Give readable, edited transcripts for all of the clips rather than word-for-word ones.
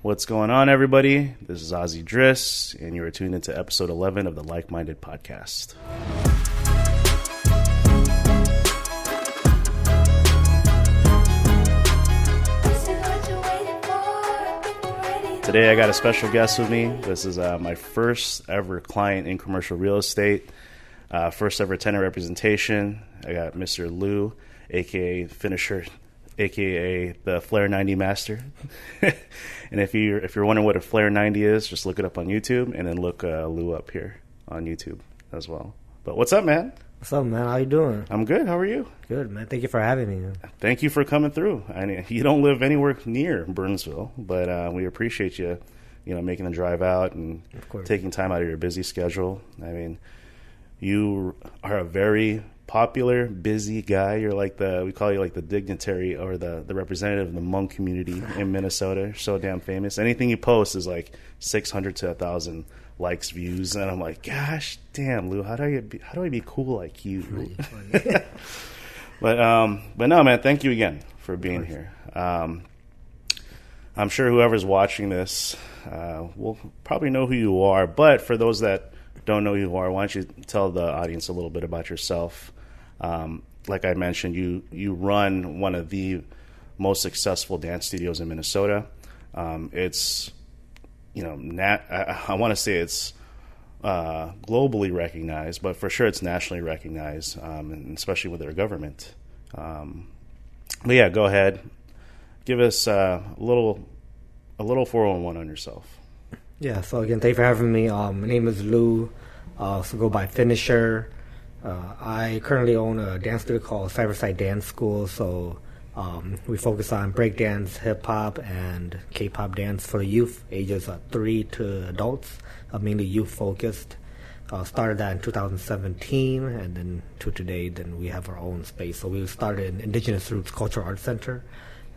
What's going on, everybody? This is Ozzy Driss, and you are tuned into episode 11 of the Lykeminded Podcast. Today, I got a special guest with me. This is my first ever client in commercial real estate, first ever tenant representation. I got Mr. Lue, a.k.a. Finisher, a.k.a. the Flare 90 Master. And if you're wondering what a Flare 90 is, just look it up on YouTube, and then look Lue up here on YouTube as well. But what's up, man? What's up, man? How you doing? I'm good. How are you? Good, man. Thank you for having me. Thank you for coming through. You don't live anywhere near Burnsville, but we appreciate you, making the drive out and taking time out of your busy schedule. I mean, you are a very popular, busy guy. You're we call you like the dignitary or the representative of the Hmong community in Minnesota. You're so damn famous. Anything you post is like 600 to 1,000 likes, views, and I'm like, gosh damn, Lou, how do I be cool like you? But no, man, thank you again for being here. I'm sure whoever's watching this will probably know who you are, but for those that don't know who you are, why don't you tell the audience a little bit about yourself? Like I mentioned, you run one of the most successful dance studios in Minnesota. It's I want to say it's globally recognized, but for sure it's nationally recognized, and especially with their government. But yeah, go ahead, give us a little 411 on yourself. Yeah. So again, thank you for having me. My name is Lue. So go by Finisher. I currently own a dance studio called Cypher Side Dance Studio. So we focus on breakdance, hip-hop, and K-pop dance for the youth, ages 3 to adults, mainly youth-focused. Started that in 2017, and then to today, then we have our own space. So we started in Indigenous Roots Cultural Arts Center,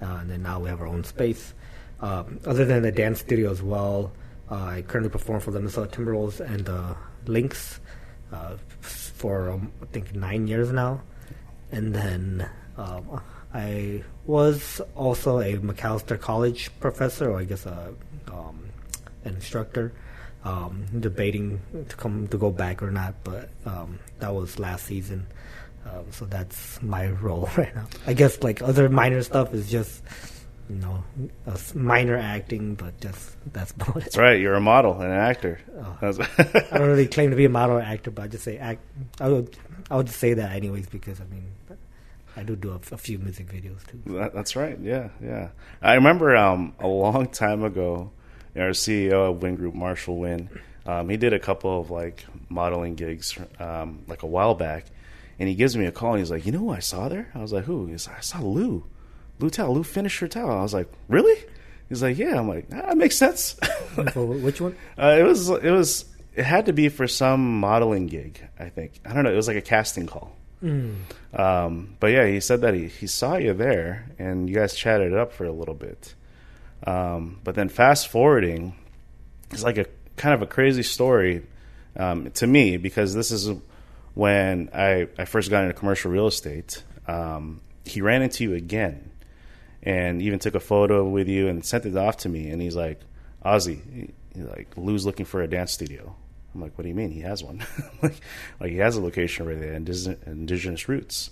and then now we have our own space. Other than the dance studio as well, I currently perform for the Minnesota Timberwolves and the Lynx for, I think, 9 years now. And then I was also a McAllister College professor, or I guess an instructor, debating to go back or not, but that was last season. So that's my role right now. I guess like other minor stuff is just minor acting, but that's about it. That's right. You're a model and an actor. I don't really claim to be a model or actor, but I just say act. I would just say that anyways, because I do a few music videos too. That's right. Yeah. I remember a long time ago, our CEO of Wynn Group, Marshall Wynn, he did a couple of like modeling gigs like a while back, and he gives me a call and he's like, "You know who I saw there?" I was like, "Who?" He's like, "I saw Lue Thao, Lue Finisher Thao." I was like, "Really?" He's like, "Yeah." I'm like, "That makes sense." Which one? It had to be for some modeling gig, I think. I don't know. It was like a casting call. But yeah, he said that he saw you there, and you guys chatted it up for a little bit. But then fast forwarding, it's like a kind of a crazy story to me, because this is when I first got into commercial real estate. He ran into you again, and even took a photo with you and sent it off to me. And he's like, "Ozzy, Lou's looking for a dance studio." I'm like, "What do you mean? He has one." like he has a location right there, Indigenous Roots.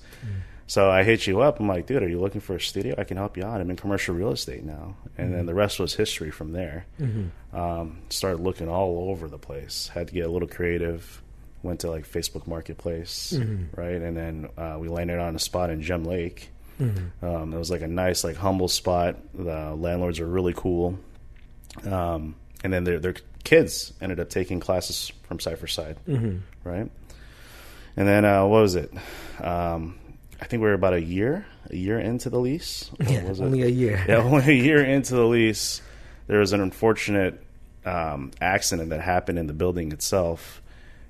So I hit you up. I'm like, "Dude, are you looking for a studio? I can help you out. I'm in commercial real estate now." And then the rest was history from there. Started looking all over the place. Had to get a little creative. Went to like Facebook Marketplace, right? And then we landed on a spot in Gem Lake. It was like a nice, like humble spot. The landlords are really cool. And then their kids ended up taking classes from Cypher Side, right? And then what was it? I think we were about a year into the lease. Yeah, was only a year. Yeah, only a year into the lease. There was an unfortunate accident that happened in the building itself,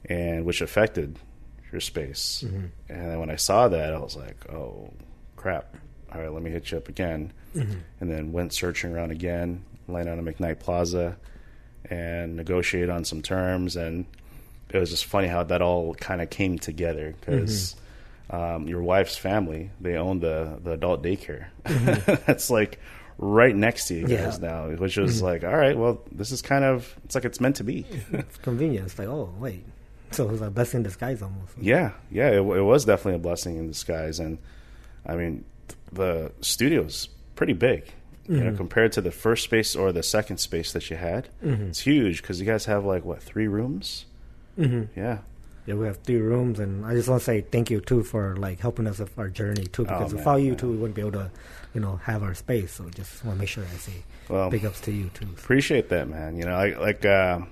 and which affected your space. And then when I saw that, I was like, "Oh, crap. All right, let me hit you up again." And then went searching around again, landed on a McKnight Plaza, and negotiated on some terms. And it was just funny how that all kind of came together, because your wife's family, they own the adult daycare. That's like right next to you guys now, which was like, all right, well, this is kind of, it's like it's meant to be. It's convenient. It's like, oh, wait. So it was a blessing in disguise almost. Yeah, it was definitely a blessing in disguise. And, I mean, the studio's pretty big. You know, compared to the first space or the second space that you had. It's huge because you guys have, like, what, 3 rooms? Yeah. Yeah, we have 3 rooms, and I just want to say thank you, too, for, like, helping us with our journey, too, because without you, too, we wouldn't be able to, you know, have our space. So just want to make sure I say big ups to you, too. Appreciate that, man. You know,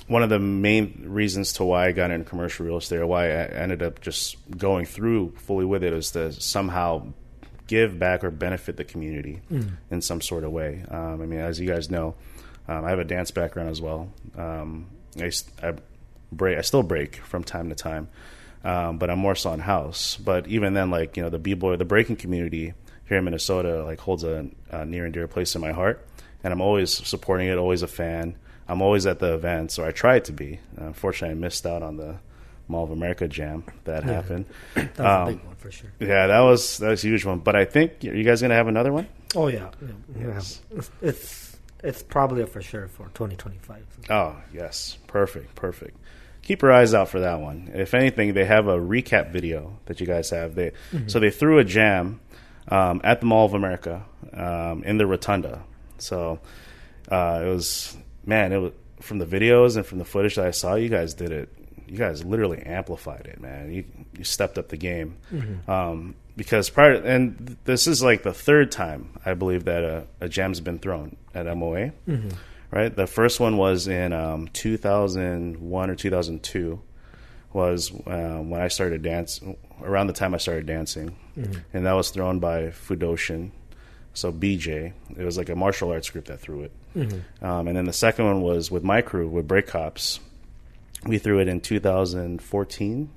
one of the main reasons to why I got into commercial real estate, or why I ended up just going through fully with it, was to somehow give back or benefit the community in some sort of way. I mean, as you guys know, I have a dance background as well. I still break from time to time, but I'm more so on house. But even then, like, you know, the breaking community here in Minnesota, like, holds a near and dear place in my heart, and I'm always supporting it, always a fan. I'm always at the events, or I try to be. Unfortunately, I missed out on the Mall of America jam that happened. That was a big one for sure. Yeah, that was a huge one. But I think, are you guys going to have another one? Oh, yeah. Yes. It's probably a for sure for 2025. So. Oh, yes. Perfect. Keep your eyes out for that one. If anything, they have a recap video that you guys have. So they threw a jam at the Mall of America in the Rotunda. So it was from the videos and from the footage that I saw, you guys did it. You guys literally amplified it, man. You stepped up the game. Because and this is like the 3rd time, I believe, that a jam's been thrown at MOA. Right? The first one was in 2001 or 2002, was when I started dancing, around the time I started dancing. And that was thrown by Fudoshin, so BJ. It was like a martial arts group that threw it. And then the second one was with my crew, with Break Cops. We threw it in 2014,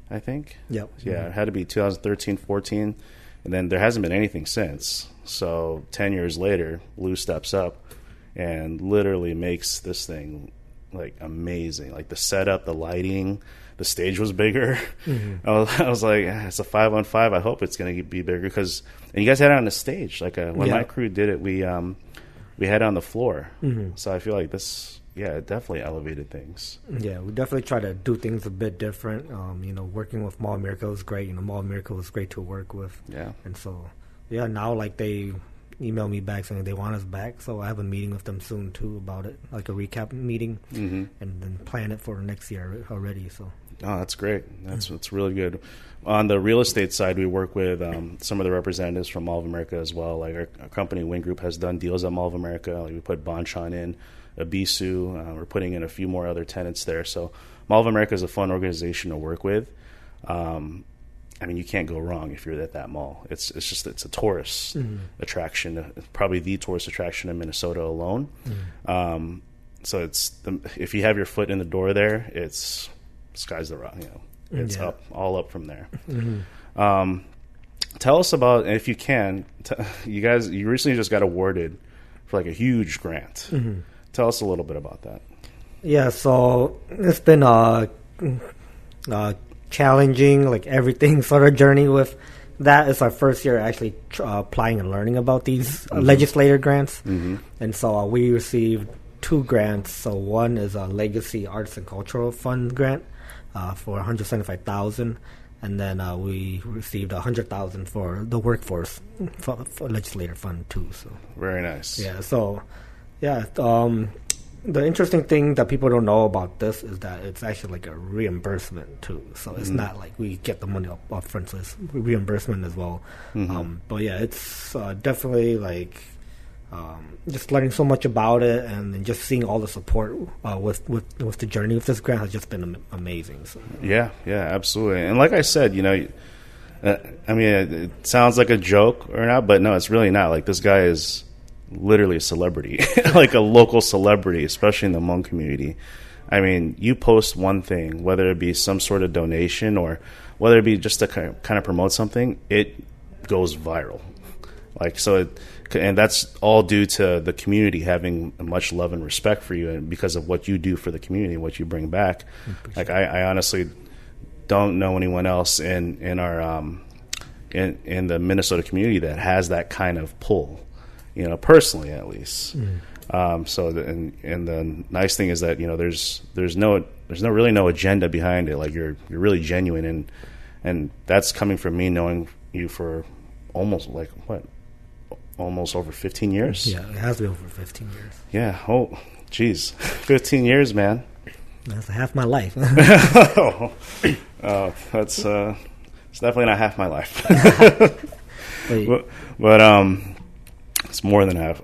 I think. Yep. Yeah, it had to be 2013, 14. And then there hasn't been anything since. So 10 years later, Lue steps up and literally makes this thing, like, amazing. Like, the setup, the lighting, the stage was bigger. I was like, it's a 5-on-5. I hope it's going to be bigger. And you guys had it on the stage. Like, when my crew did it, we had it on the floor. So I feel like this... Yeah, it definitely elevated things. Yeah, we definitely try to do things a bit different. You know, working with Mall of America was great. You know, Mall of America was great to work with. Yeah. And so, now, like, they email me back saying they want us back. So I have a meeting with them soon, too, about it, like a recap meeting, and then plan it for next year already. So. Oh, that's great. That's really good. On the real estate side, we work with some of the representatives from Mall of America as well. Like, our company, Wing Group, has done deals at Mall of America. Like, we put Bonchon in. Abisu, we're putting in a few more other tenants there. So Mall of America is a fun organization to work with. I mean, you can't go wrong if you're at that mall. It's a tourist attraction, probably the tourist attraction in Minnesota alone. So if you have your foot in the door there, it's sky's the rock. You know, it's all up from there. Tell us about, if you can, you recently just got awarded for, like, a huge grant. Tell us a little bit about that. Yeah, so it's been challenging, like everything sort of journey with that. It's our first year actually applying and learning about these legislator grants. And so we received 2 grants. So one is a Legacy Arts and Cultural Fund grant for $175,000. And then we received $100,000 for the workforce for legislator fund too. So very nice. Yeah. So the interesting thing that people don't know about this is that it's actually like a reimbursement too. So it's not like we get the money up front. So it's reimbursement as well. But yeah, it's definitely like just learning so much about it, and then just seeing all the support with the journey of this grant has just been amazing. So. Yeah, absolutely. And like I said, you know, I mean, it sounds like a joke or not, but no, it's really not. Like, this guy is literally a celebrity, like a local celebrity, especially in the Hmong community. I mean, you post one thing, whether it be some sort of donation or whether it be just to kind of promote something, it goes viral. Like, so and that's all due to the community having much love and respect for you, and because of what you do for the community, what you bring back. Like, I honestly don't know anyone else in our in the Minnesota community that has that kind of pull. personally at least. And the nice thing is that there's really no agenda behind it. Like you're really genuine, and that's coming from me knowing you for almost over 15 years. Yeah, it has been over 15 years. Yeah. Oh, geez, 15 years, man. That's half my life. That's it's definitely not half my life. but it's more than half.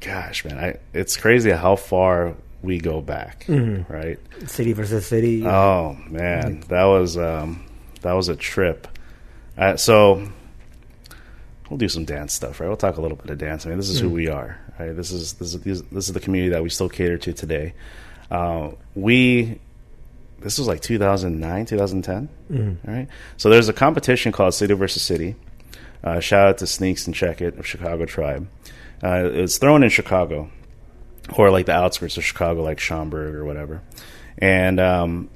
Gosh, man, it's crazy how far we go back, right? City versus city. Oh man, that was a trip. So we'll do some dance stuff, right? We'll talk a little bit of dance. I mean, this is who we are, right? This is the community that we still cater to today. This was like 2009, 2010, right? So there's a competition called City versus City. Shout out to Sneaks and Check It of Chicago Tribe. It's thrown in Chicago, or like the outskirts of Chicago, like Schaumburg or whatever. And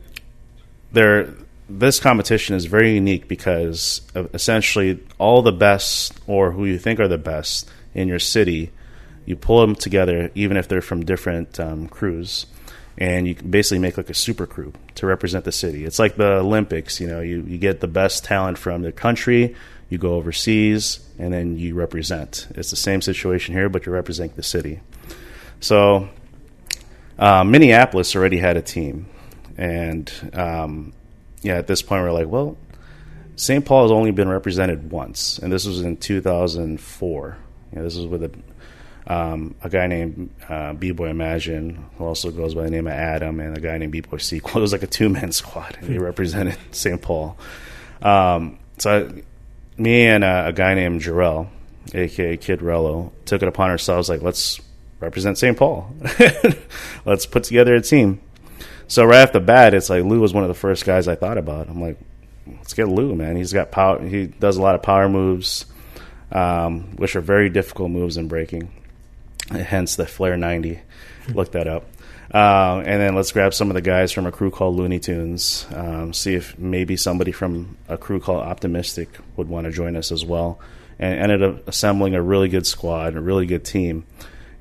this competition is very unique because essentially all the best, or who you think are the best in your city, you pull them together, even if they're from different crews, and you can basically make like a super crew to represent the city. It's like the Olympics. You get the best talent from the country, you go overseas, and then you represent. It's the same situation here, but you're representing the city. So Minneapolis already had a team, and at this point we're like, well, St. Paul has only been represented once, and this was in 2004. This was with a guy named B-Boy Imagine, who also goes by the name of Adam, and a guy named B-Boy Sequel. It was like a two-man squad, and they represented St. Paul. Me and a guy named Jarrell, a.k.a. Kid Rello, took it upon ourselves, like, let's represent St. Paul. Let's put together a team. So right off the bat, it's like Lue was one of the first guys I thought about. I'm like, let's get Lue, man. He's got power. He does a lot of power moves, which are very difficult moves in breaking. Hence the Flare 90. Look that up. And then let's grab some of the guys from a crew called Looney Tunes. See if maybe somebody from a crew called Optimistic would want to join us as well. And ended up assembling a really good squad, a really good team.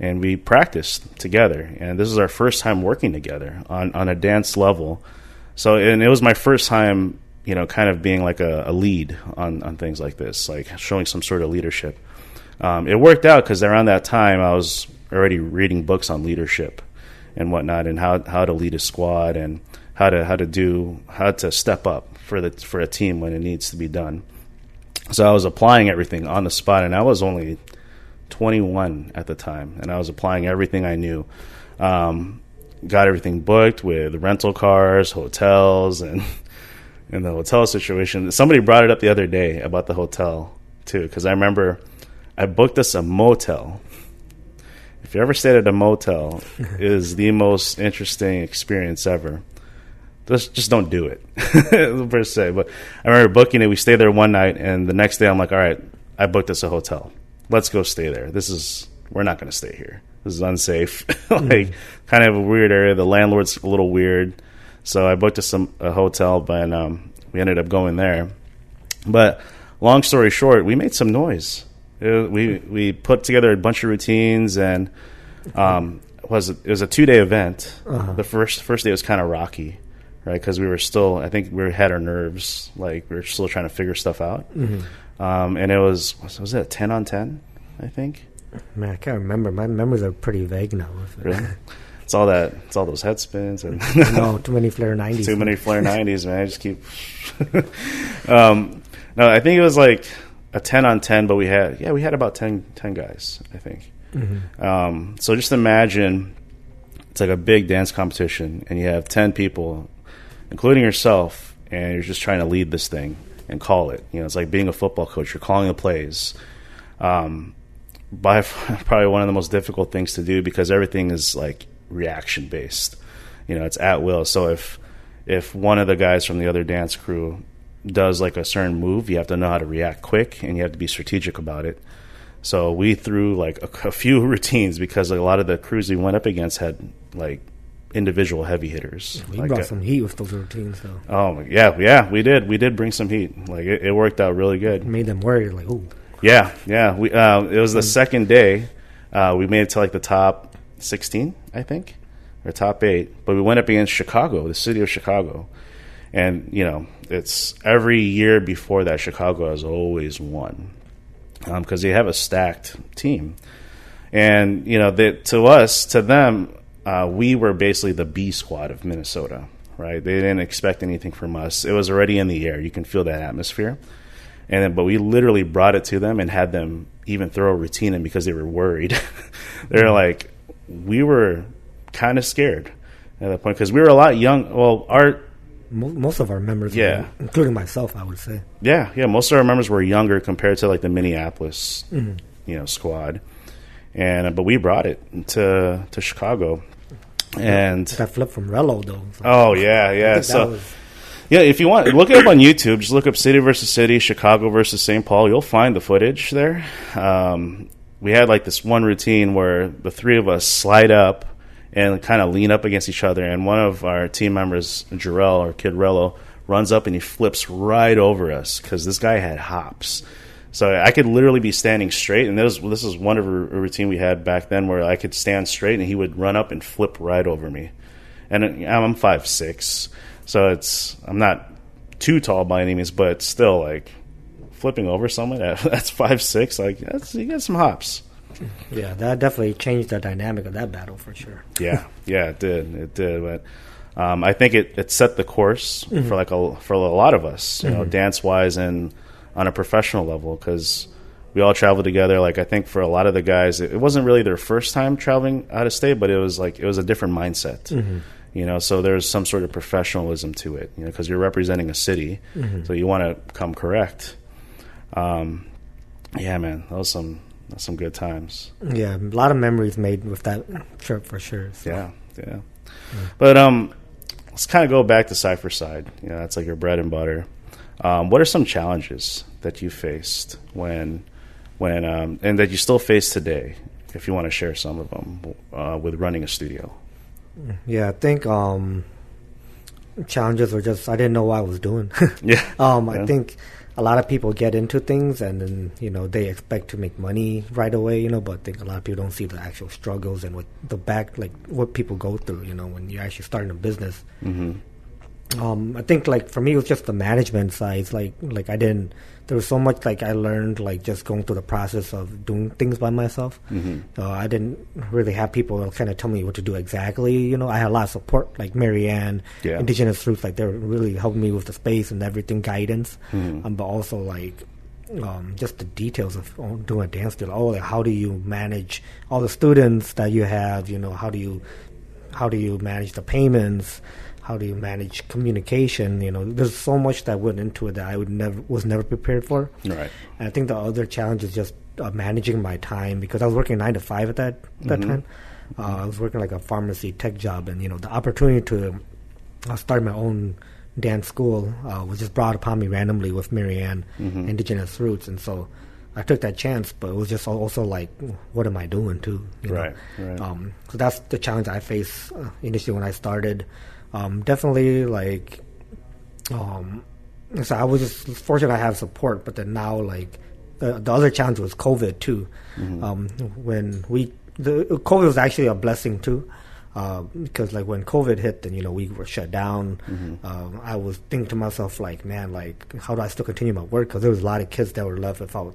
And we practiced together. And this is our first time working together on a dance level. So, and it was my first time, kind of being like a lead on things like this, like showing some sort of leadership. It worked out because around that time I was already reading books on leadership and whatnot, and how to lead a squad, and how to step up for a team when it needs to be done. So I was applying everything on the spot, and I was only 21 at the time, and I was applying everything I knew. Got everything booked with rental cars, hotels, and the hotel situation. Somebody brought it up the other day about the hotel too, because I remember I booked us a motel. If you ever stayed at a motel, it is the most interesting experience ever. Just don't do it, per se. But I remember booking it. We stayed there one night, and the next day I'm like, all right, I booked us a hotel. Let's go stay there. We're not going to stay here. This is unsafe. Kind of a weird area. The landlord's a little weird. So I booked us a hotel, but we ended up going there. But long story short, we made some noise. We put together a bunch of routines, and it was a 2-day event. The first day was kind of rocky, right? Because I think we had our nerves, like we were still trying to figure stuff out. And it was it a 10 on 10, I think? Man, I can't remember. My memories are pretty vague now. Really? It's all those head spins and no, too many Flare 90s. Too many Flare 90s, man. I just keep no, I think it was like a 10 on 10, but we had about 10 guys, I think. So just imagine it's like a big dance competition, and you have 10 people, including yourself, and you're just trying to lead this thing and call it. It's like being a football coach. You're calling the plays. By probably one of the most difficult things to do, because everything is like reaction based. It's at will. So if one of the guys from the other dance crew does like a certain move, you have to know how to react quick, and you have to be strategic about it. So we threw like a few routines, because a lot of the crews we went up against had like individual heavy hitters. We brought some heat with those routines, though. Oh yeah, we did bring some heat. Like it worked out really good. It made them worried, like, oh, Yeah. We it was the second day. We made it to like the top 16, I think, or top 8. But we went up against Chicago, the city of Chicago. And, it's every year before that, Chicago has always won because they have a stacked team. And, to them, we were basically the B squad of Minnesota, right? They didn't expect anything from us. It was already in the air. You can feel that atmosphere. But we literally brought it to them and had them even throw a routine in because they were worried. They're like, we were kind of scared at that point because we were a lot young. Well, most of our members, including myself, I would say. Yeah, most of our members were younger compared to like the Minneapolis, squad. But we brought it to Chicago. And that flip from Rello, though. So oh, yeah. So, if you want, look it up on YouTube. Just look up City versus City, Chicago versus St. Paul. You'll find the footage there. We had like this one routine where the three of us slide up and kind of lean up against each other. And one of our team members, Jarrell or Kid Rello, runs up and he flips right over us because this guy had hops. So I could literally be standing straight, and this is one of a routine we had back then where I could stand straight, and he would run up and flip right over me. And I'm 5'6", so I'm not too tall by any means, but still, like, flipping over someone that's 5'6", like, you get some hops. Yeah, that definitely changed the dynamic of that battle for sure. Yeah, it did. But I think it set the course for a lot of us, dance-wise and on a professional level, because we all traveled together. Like, I think for a lot of the guys, it wasn't really their first time traveling out of state, but it was a different mindset. So there's some sort of professionalism to it, because you're representing a city, so you want to come correct. Yeah, man, that was some good times. Yeah, a lot of memories made with that trip for sure. So. Yeah. But let's kind of go back to Cypher Side. That's like your bread and butter. What are some challenges that you faced when and that you still face today, if you want to share some of them, with running a studio? Yeah, I think challenges were just I didn't know what I was doing. I think a lot of people get into things and then they expect to make money right away, but I think a lot of people don't see the actual struggles and what people go through, when you're actually starting a business. I think for me it was just the management side. There was so much I learned just going through the process of doing things by myself. I didn't really have people kind of tell me what to do exactly. I had a lot of support, like Marianne, Indigenous Roots, they were really helping me with the space and everything, guidance, but also just the details of doing a dance studio. How do you manage all the students that you have? How do you manage the payments? How do you manage communication? There's so much that went into it that I was never prepared for. Right. And I think the other challenge is just managing my time, because I was working 9 to 5 at that time. I was working like a pharmacy tech job, and the opportunity to start my own dance school was just brought upon me randomly with Marianne, Indigenous Roots, and so I took that chance. But it was just also what am I doing too? Right. So that's the challenge I faced initially when I started. Definitely so I was just fortunate I have support, but then now the other challenge was COVID too. When COVID was actually a blessing too, because when COVID hit, then we were shut down. I was thinking to myself man, how do I still continue my work? Because there was a lot of kids that were left without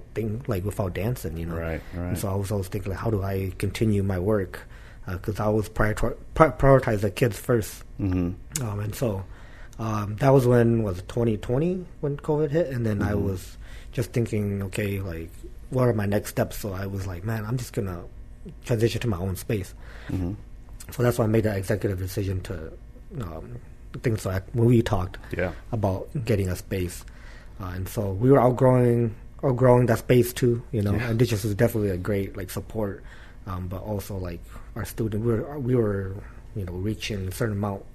dancing. Right. And so I was always thinking how do I continue my work? Because I always prioritize the kids first. And so that was when, was it 2020 when COVID hit? And then I was just thinking, okay, what are my next steps? So I was man, I'm just going to transition to my own space. So that's why I made that executive decision to think so when we talked about getting a space. And so we were outgrowing that space too, and this was definitely a great support. But also our student, we were reaching a certain amount.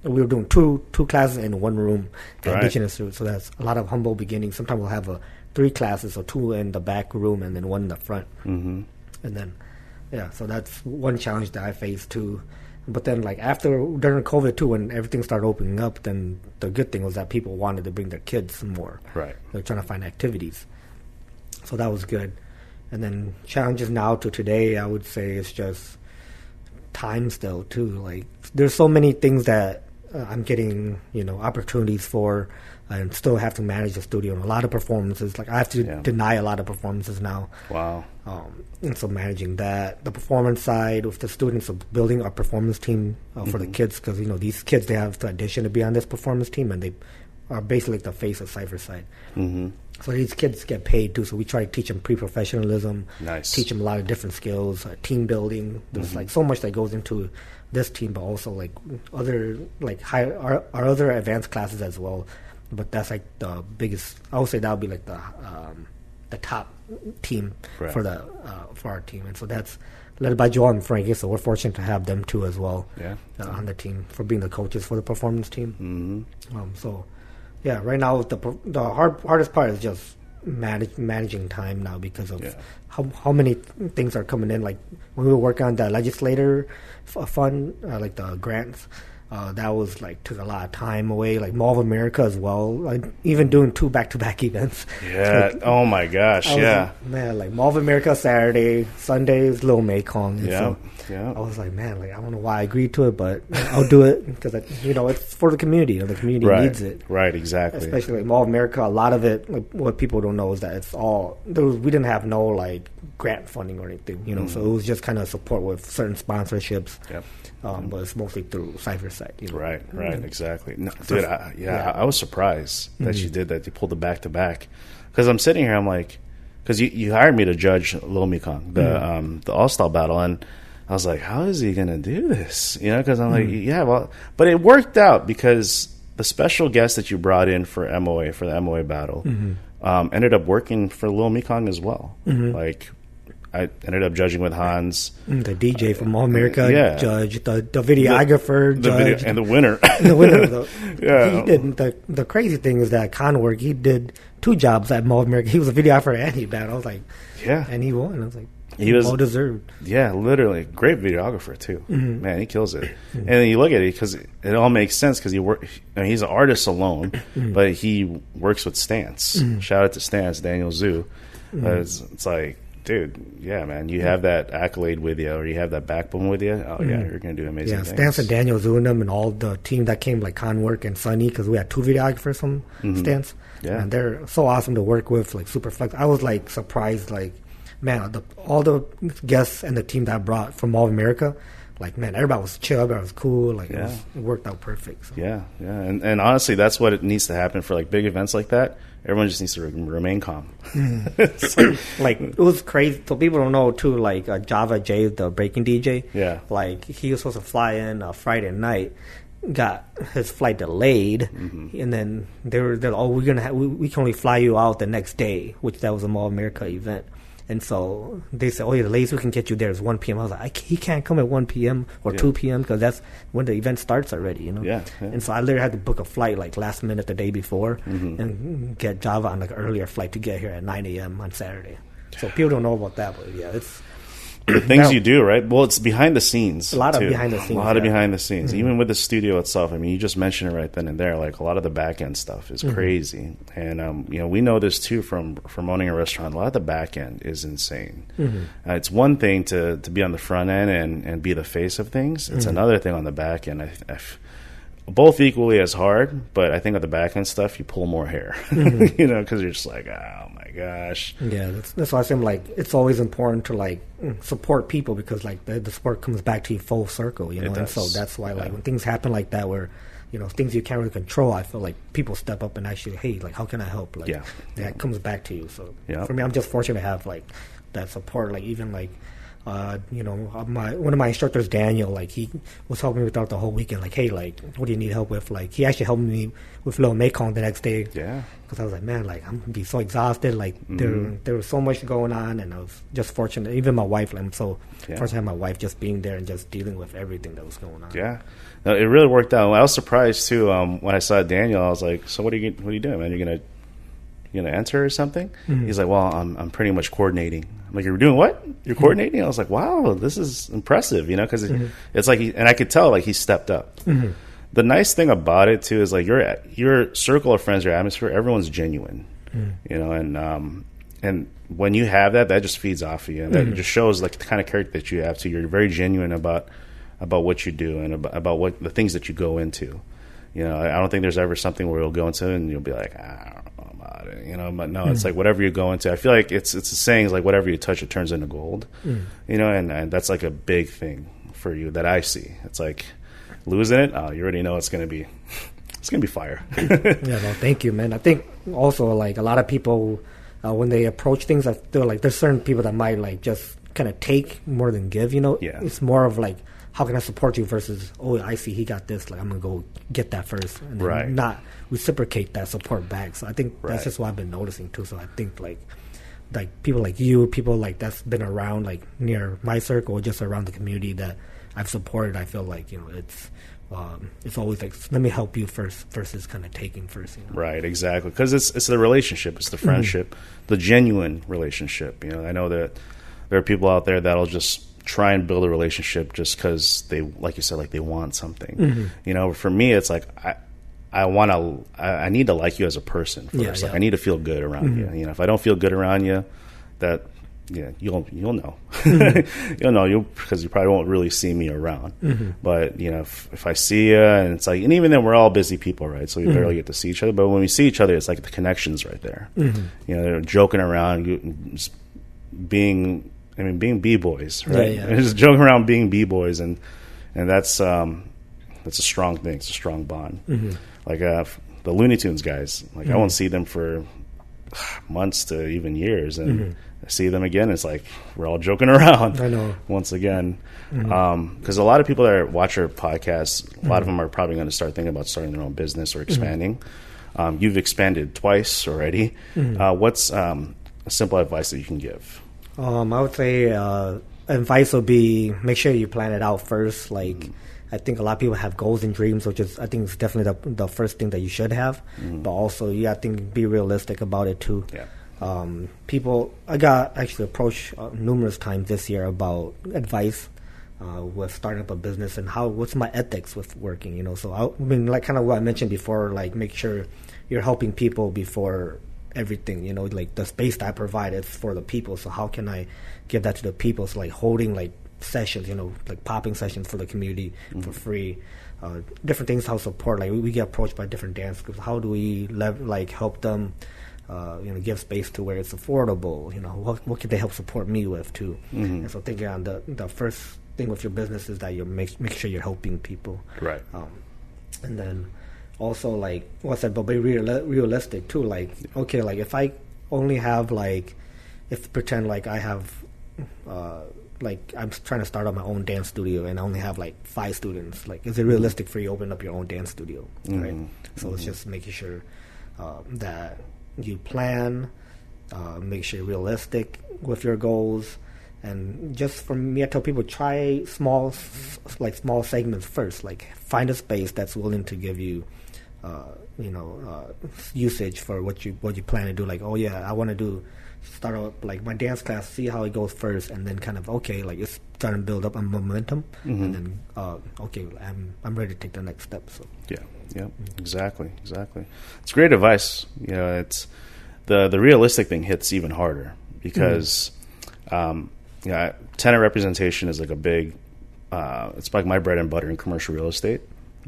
We were doing two classes in one room at Indigenous students, so that's a lot of humble beginnings. Sometimes we'll have 3 classes, so 2 in the back room and then 1 in the front. And then so that's one challenge that I faced too. But then during COVID too, when everything started opening up, then the good thing was that people wanted to bring their kids more. Right. They're trying to find activities. So that was good. And then challenges now to today, I would say it's just time still too. Like there's so many things that I'm getting, opportunities for, and still have to manage the studio and a lot of performances. Like I have to deny a lot of performances now. Wow. And so managing that, the performance side with the students, of building a performance team for the kids, because these kids, they have to audition to be on this performance team, and they are basically like the face of Cypher Side. Mm-hmm. So these kids get paid too. So we try to teach them pre-professionalism. Nice. Teach them a lot of different skills, team building. There's like so much that goes into this team, but also like other like our other advanced classes as well. But that's like the biggest. I would say that would be like the top team for our team, and so that's led by Joel and Frankie. So we're fortunate to have them too as well on the team for being the coaches for the performance team. So. Yeah, right now the hardest part is just managing time now because of how many things are coming in. Like when we were working on the legislator fund, like the grants, that was like took a lot of time away. Like Mall of America as well. Like even doing 2 back-to-back events. Yeah. Like, oh my gosh. Like Mall of America Saturday, Sunday is Lil Mekong. Yeah. I was like, man, like I don't know why I agreed to it, but I'll do it because it's for the community. The community needs it. Right. Exactly. Especially like Mall of America. A lot of it, like what people don't know is that it's all we didn't have no like grant funding or anything. So it was just kind of support with certain sponsorships. Yep. But it's mostly through Cypher Side. Right, exactly. No, dude, I was surprised that you did that. You pulled the back-to-back. Because I'm sitting here, I'm like, because you hired me to judge Lil Mekong, the All-Star battle, and I was like, how is he going to do this? Because I'm like, but it worked out because the special guest that you brought in for the MOA battle, ended up working for Lil Mekong as well. Like, I ended up judging with Hans. The DJ from All America judge, the videographer judge. And the winner. He did, the crazy thing is that Conwork, he did 2 jobs at Mall of America. He was a videographer and he battled. I was like, and he won. I was like, he was well deserved. Yeah, literally. Great videographer, too. Man, he kills it. And then you look at it because it all makes sense because he's an artist alone, but he works with Stance. Shout out to Stance, Daniel Zhu. It's like, dude, yeah, man, you have that accolade with you, or you have that backbone with you. Oh, yeah, you're going to do amazing things. Stance and Daniel Zunam and all the team that came, like Conwork and Sunny, because we had 2 videographers from Stance. Yeah. And they're so awesome to work with, like super flex. I was like surprised, like, man, all the guests and the team that I brought from All of America, like, man, everybody was chill, everybody was cool, like, it worked out perfect. So. Yeah. And honestly, that's what it needs to happen for, like, big events like that. Everyone just needs to remain calm. Like, it was crazy. So people don't know, too, like, Java J, the breaking DJ, like, he was supposed to fly in Friday night, got his flight delayed, and then they're we can only fly you out the next day, which that was a Mall of America event. And so they said, the latest we can get you there is 1 p.m. I was like, he can't come at 1 p.m. or 2 p.m. because that's when the event starts already, And so I literally had to book a flight like last minute the day before and get Java on like an earlier flight to get here at 9 a.m. on Saturday. So people don't know about that, but it's the things you do, right? Well, it's behind the scenes. A lot of behind the scenes. Even with the studio itself. I mean, you just mentioned it right then and there. Like, a lot of the back end stuff is crazy. And, we know this, too, from owning a restaurant. A lot of the back end is insane. It's one thing to be on the front end and be the face of things. It's another thing on the back end. Both equally as hard, but I think on the back end stuff, you pull more hair, because you're just like, oh my gosh. Yeah, that's why I say, like, it's always important to like support people because like the support comes back to you full circle, and so that's why like when things happen like that where things you can't really control, I feel like people step up and actually, hey, like, how can I help? Like, that comes back to you. So for me, I'm just fortunate to have like that support, like even like. One of my instructors, Daniel, like he was helping me throughout the whole weekend. Like, hey, like, what do you need help with? Like, he actually helped me with Lil Mekong the next day. Yeah. Because I was like, man, like, I'm gonna be so exhausted. Like, there was so much going on, and I was just fortunate. Even my wife, like, I'm so fortunate to have my wife just being there and just dealing with everything that was going on. Yeah. No, it really worked out. I was surprised too when I saw Daniel. I was like, so what are you doing, man? You're gonna enter or something? He's like, well, I'm pretty much coordinating. I'm like, you're doing what? You're coordinating? I was like, wow, this is impressive, because it's like, and I could tell like he stepped up. The nice thing about it too is like your circle of friends, your atmosphere, everyone's genuine, and and when you have that, that just feeds off of you. And that just shows like the kind of character that you have. So you're very genuine about what you do and about what the things that you go into. You know, I don't think there's ever something where you'll go into and you'll be like, I don't know about it. You know, but no, it's like whatever you go into. I feel like it's a saying, it's like whatever you touch, it turns into gold. You know, and that's like a big thing for you that I see. It's like losing it. Oh, you already know it's gonna be fire. Yeah, well, thank you, man. I think also like a lot of people when they approach things, I feel like there's certain people that might like just kind of take more than give. You know, it's more of like, how can I support you versus, oh, I see he got this, like I'm gonna go get that first, and then not reciprocate that support back. So I think that's just what I've been noticing too. So I think like people like you, people like that's been around like near my circle, or just around the community that I've supported. I feel like, you know, it's always like, let me help you first versus kind of taking first. You know? Right, exactly, because it's the relationship, it's the friendship, the genuine relationship. You know, I know that there are people out there that'll just try and build a relationship just because they, like you said, like they want something. You know, for me, it's like I need to like you as a person first. Like I need to feel good around you. You know, if I don't feel good around you, that you'll know. You'll know because you probably won't really see me around. But you know, if I see you, and it's like, and even then we're all busy people, right? So we barely get to see each other. But when we see each other, it's like the connection's right there. You know, they're joking around, just being b-boys, right? Just joking around being b-boys, and that's a strong thing. It's a strong bond. Like the Looney Tunes guys, like I won't see them for months to even years, and I see them again, it's like we're all joking around. I know. Once again, because a lot of people that watch our podcast, a lot of them are probably going to start thinking about starting their own business or expanding. You've expanded twice already. What's a simple advice that you can give? I would say advice would be, make sure you plan it out first. Like I think a lot of people have goals and dreams, which is, I think, is definitely the first thing that you should have. But also, I think, be realistic about it too. I got actually approached numerous times this year about advice with starting up a business and what's my ethics with working. You know, so I mean, like kind of what I mentioned before, like make sure you're helping people before everything. You know, like the space that I provide is for the people. So how can I give that to the people? So like holding like sessions, you know, like popping sessions for the community for free, different things, how support, like we get approached by different dance groups, how do we help them, you know, give space to where it's affordable, you know, what can they help support me with too. And so thinking on the first thing with your business is that you make sure you're helping people, right? And then also like what's that, but be realistic too, like okay, like if I only have pretend like I have like I'm trying to start up my own dance studio and I only have like 5 students. Like, is it realistic for you to open up your own dance studio? Right. So it's just making sure that you plan, make sure you're realistic with your goals, and just for me, I tell people try small segments first. Like find a space that's willing to give you, usage for what you plan to do. Like, oh yeah, I want to start out like my dance class, see how it goes first, and then kind of like it's starting to build up a momentum, and then okay, I'm ready to take the next step. So exactly. It's great advice. You know, it's the realistic thing hits even harder because tenant representation is like a big. It's like my bread and butter in commercial real estate.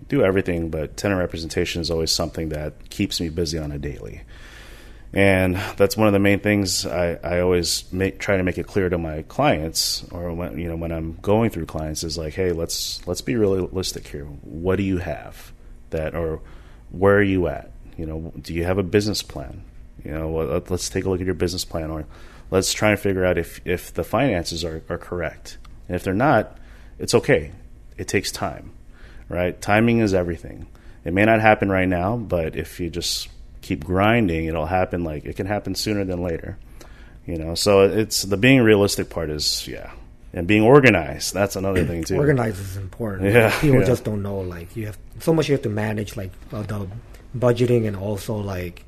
Do everything, but tenant representation is always something that keeps me busy on a daily. And that's one of the main things I always try to make it clear to my clients, or when I'm going through clients, is like, hey, let's be realistic here. What do you have or where are you at? You know, do you have a business plan? You know, let's take a look at your business plan, or let's try and figure out if the finances are correct. And if they're not, it's okay. It takes time, right? Timing is everything. It may not happen right now, but if you just keep grinding, it'll happen. Like it can happen sooner than later, you know. So it's the being realistic part is and being organized. That's another thing too. Organized is important. People just don't know. Like you have so much you have to manage, like the budgeting and also like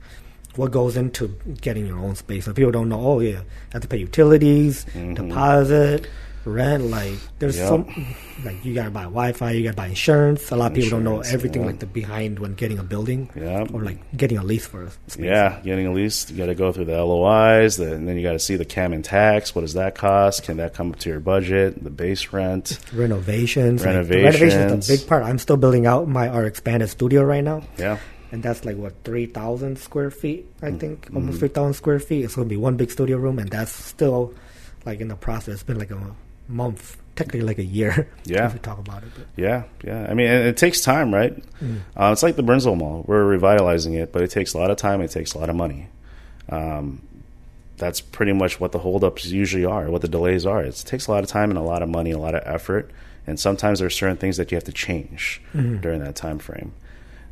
what goes into getting your own space. So people don't know. Oh yeah, I have to pay utilities, deposit. rent, like there's some, like you gotta buy Wi-Fi, you gotta buy insurance. A lot of people don't know everything, like the behind when getting a building, or like getting a lease for a space. Getting a lease, you got to go through the LOIs, and then you got to see the CAM and tax. What does that cost? Can that come up to your budget? The base rent, renovations. Like, the renovations is a big part. I'm still building out our expanded studio right now. Yeah. And that's like, 3,000 square feet, I think, almost 3,000 square feet. It's going to be one big studio room, and that's still, like, in the process. It's been like a month, technically like a year. Yeah. If we talk about it. But. Yeah. I mean, it takes time, right? It's like the Burnsville Mall. We're revitalizing it, but it takes a lot of time. It takes a lot of money. That's pretty much what the holdups usually are, what the delays are. It takes a lot of time and a lot of money, a lot of effort, and sometimes there are certain things that you have to change during that time frame.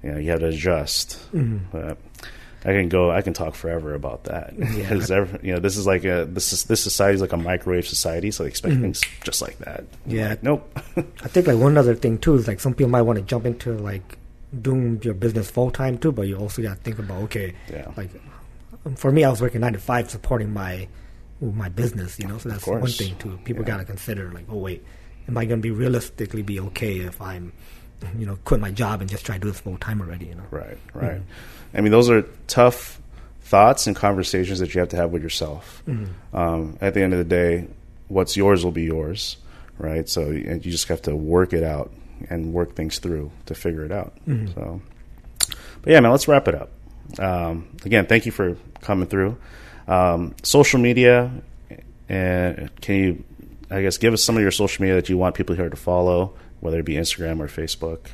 You have to adjust. But I can talk forever about that. Because this is like this society is like a microwave society, so they expect things just like that. Yeah. Like, nope. I think like one other thing too is like some people might want to jump into like doing your business full time too, but you also got to think about like for me, I was working 9 to 5 supporting my business, so that's one thing too. People got to consider like, oh wait, am I going to realistically be okay if I'm quit my job and just try to do this full time already, Right. I mean, those are tough thoughts and conversations that you have to have with yourself. At the end of the day, what's yours will be yours, right? So you just have to work it out and work things through to figure it out. So, but yeah, man, let's wrap it up. Again, thank you for coming through. Social media, and can you, I guess, give us some of your social media that you want people here to follow, whether it be Instagram or Facebook?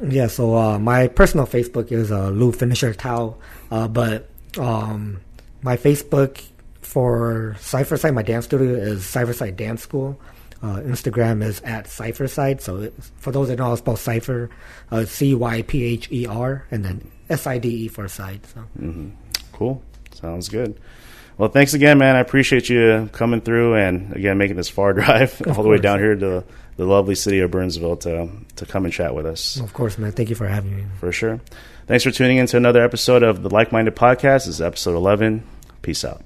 Yeah, so my personal Facebook is Lue Thao, but my Facebook for Cypher Side, my dance studio, is Cypher Side Dance School. Instagram is at Cypher Side. So for those that know how to spell Cypher, CYPHER, and then SIDE for side. So. Cool. Sounds good. Well, thanks again, man. I appreciate you coming through and, again, making this far drive all the way down here to the lovely city of Burnsville to come and chat with us. Of course, man. Thank you for having me. For sure. Thanks for tuning in to another episode of the Lykeminded Podcast. This is episode 11. Peace out.